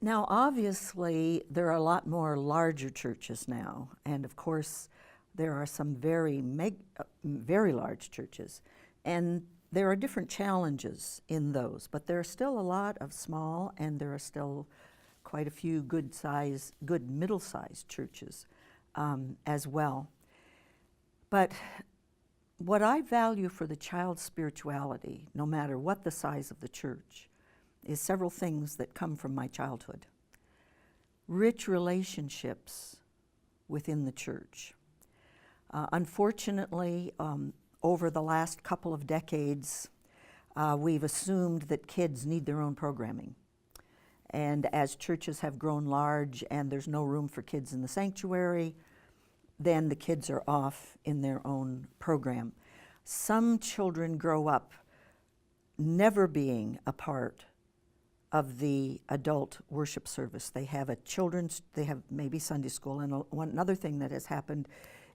Now, obviously, there are a lot more larger churches now, and of course, there are some very large churches, and there are different challenges in those, but there are still a lot of small, and there are still quite a few good middle-sized churches as well. But what I value for the child's spirituality, no matter what the size of the church, is several things that come from my childhood. Rich relationships within the church. Unfortunately, over the last couple of decades, we've assumed that kids need their own programming. And as churches have grown large and there's no room for kids in the sanctuary, then the kids are off in their own program. Some children grow up never being a part of the adult worship service. They have they have maybe Sunday school, and another thing that has happened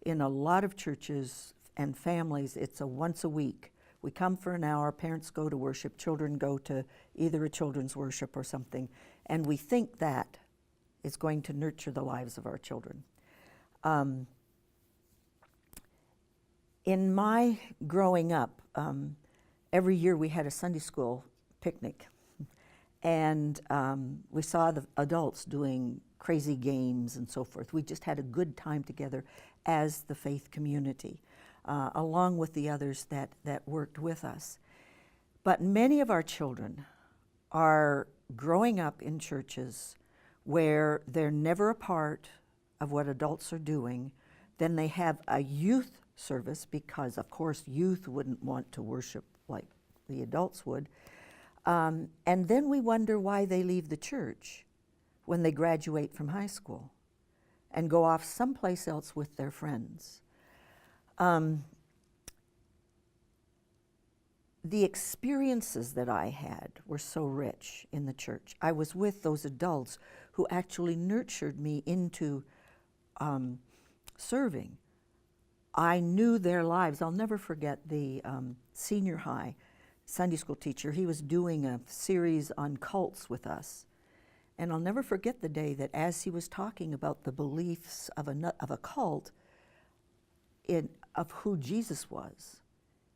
in a lot of churches and families, it's a once a week. We come for an hour, parents go to worship, children go to either a children's worship or something, and we think that is going to nurture the lives of our children. In my growing up, every year we had a Sunday school picnic. And we saw the adults doing crazy games and so forth. We just had a good time together as the faith community, along with the others that worked with us. But many of our children are growing up in churches where they're never a part of what adults are doing. Then they have a youth service because, of course, youth wouldn't want to worship like the adults would. And then we wonder why they leave the church when they graduate from high school and go off someplace else with their friends. The experiences that I had were so rich in the church. I was with those adults who actually nurtured me into serving. I knew their lives. I'll never forget the senior high Sunday school teacher. He was doing a series on cults with us. And I'll never forget the day that as he was talking about the beliefs of a cult, of who Jesus was,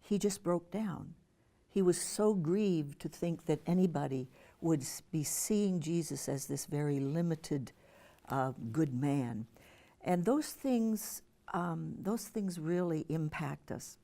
he just broke down. He was so grieved to think that anybody would be seeing Jesus as this very limited, good man. And those things really impact us.